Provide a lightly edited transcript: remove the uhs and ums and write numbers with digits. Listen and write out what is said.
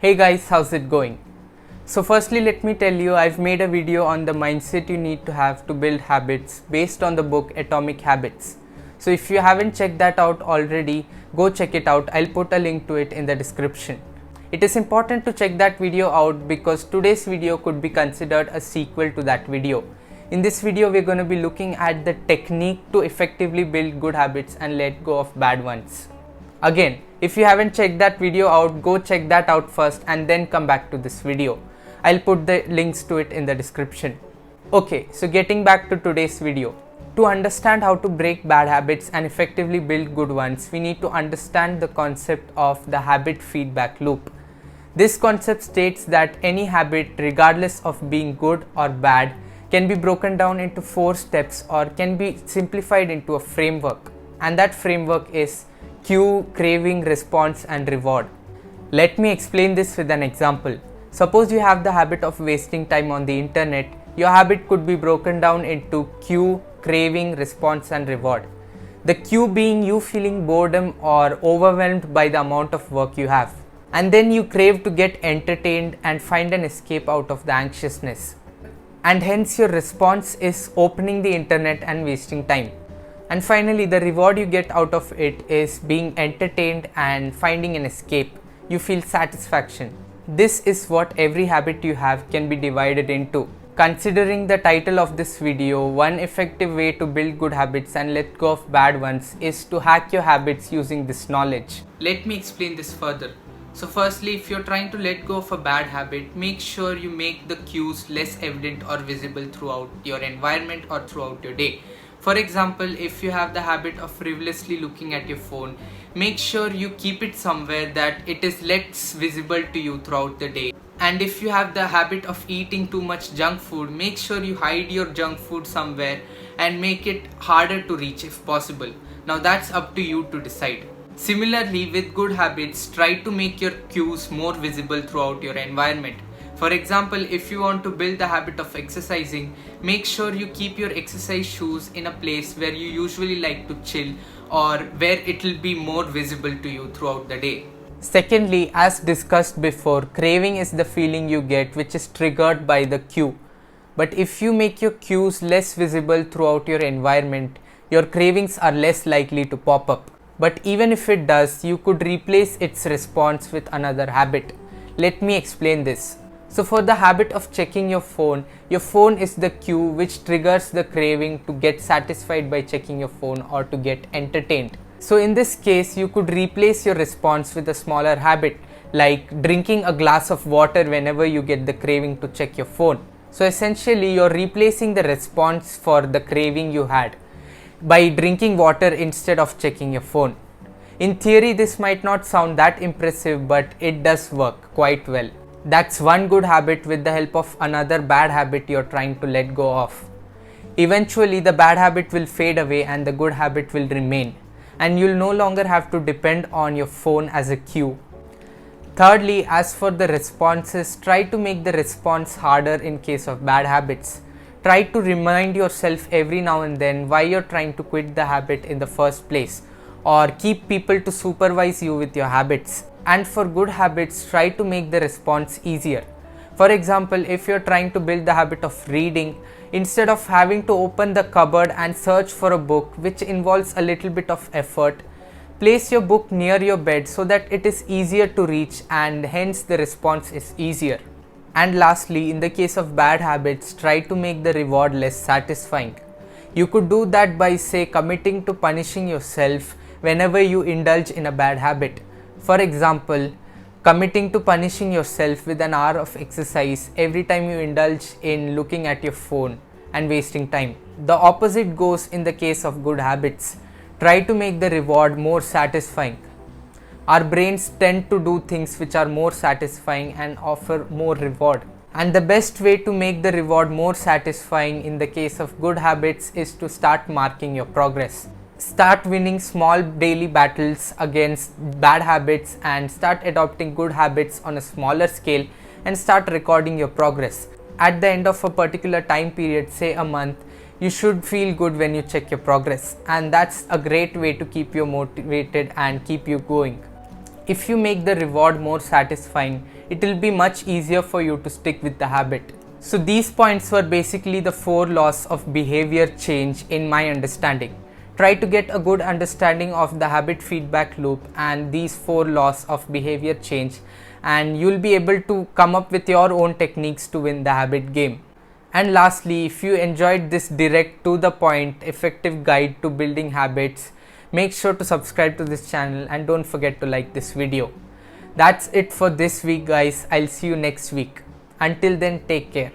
Hey guys, how's it going? So firstly, let me tell you, I've made a video on the mindset you need to have to build habits based on the book Atomic Habits. So if you haven't checked that out already, go check it out. I'll put a link to it in the description. It is important to check that video out because today's video could be considered a sequel to that video. In this video, we're going to be looking at the technique to effectively build good habits and let go of bad ones. Again, if you haven't checked that video out, go check that out first and then come back to this video. I'll put the links to it in the description. Okay, so getting back to today's video. To understand how to break bad habits and effectively build good ones, we need to understand the concept of the habit feedback loop. This concept states that any habit, regardless of being good or bad, can be broken down into 4 steps or can be simplified into a framework. And that framework is cue, craving, response, and reward. Let me explain this with an example. Suppose you have the habit of wasting time on the internet. Your habit could be broken down into cue, craving, response, and reward. The cue being you feeling boredom or overwhelmed by the amount of work you have. And then you crave to get entertained and find an escape out of the anxiousness. And hence your response is opening the internet and wasting time. And finally, the reward you get out of it is being entertained and finding an escape. You feel satisfaction. This is what every habit you have can be divided into. Considering the title of this video, one effective way to build good habits and let go of bad ones is to hack your habits using this knowledge. Let me explain this further. So firstly, if you're trying to let go of a bad habit, make sure you make the cues less evident or visible throughout your environment or throughout your day. For example, if you have the habit of frivolously looking at your phone, make sure you keep it somewhere that it is less visible to you throughout the day. And if you have the habit of eating too much junk food, make sure you hide your junk food somewhere and make it harder to reach if possible. Now that's up to you to decide. Similarly, with good habits, try to make your cues more visible throughout your environment. For example, if you want to build the habit of exercising, make sure you keep your exercise shoes in a place where you usually like to chill or where it will be more visible to you throughout the day. Secondly, as discussed before, craving is the feeling you get which is triggered by the cue. But if you make your cues less visible throughout your environment, your cravings are less likely to pop up. But even if it does, you could replace its response with another habit. Let me explain this. So for the habit of checking your phone is the cue which triggers the craving to get satisfied by checking your phone or to get entertained. So in this case, you could replace your response with a smaller habit like drinking a glass of water whenever you get the craving to check your phone. So essentially, you're replacing the response for the craving you had by drinking water instead of checking your phone. In theory, this might not sound that impressive, but it does work quite well. That's one good habit with the help of another bad habit you're trying to let go of. Eventually, the bad habit will fade away and the good habit will remain, and you'll no longer have to depend on your phone as a cue. Thirdly, as for the responses, try to make the response harder in case of bad habits. Try to remind yourself every now and then why you're trying to quit the habit in the first place, or keep people to supervise you with your habits. And for good habits, try to make the response easier. For example, if you're trying to build the habit of reading, instead of having to open the cupboard and search for a book, which involves a little bit of effort, place your book near your bed so that it is easier to reach and hence the response is easier. And lastly, in the case of bad habits, try to make the reward less satisfying. You could do that by, say, committing to punishing yourself whenever you indulge in a bad habit. For example, committing to punishing yourself with an hour of exercise every time you indulge in looking at your phone and wasting time. The opposite goes in the case of good habits. Try to make the reward more satisfying. Our brains tend to do things which are more satisfying and offer more reward. And the best way to make the reward more satisfying in the case of good habits is to start marking your progress. Start winning small daily battles against bad habits and start adopting good habits on a smaller scale and start recording your progress. At the end of a particular time period, say a month, you should feel good when you check your progress, and that's a great way to keep you motivated and keep you going. If you make the reward more satisfying, it will be much easier for you to stick with the habit. So these points were basically the 4 laws of behavior change in my understanding. Try to get a good understanding of the habit feedback loop and these 4 laws of behavior change, and you'll be able to come up with your own techniques to win the habit game. And lastly, if you enjoyed this direct to the point effective guide to building habits, make sure to subscribe to this channel and don't forget to like this video. That's it for this week guys. I'll see you next week. Until then, take care.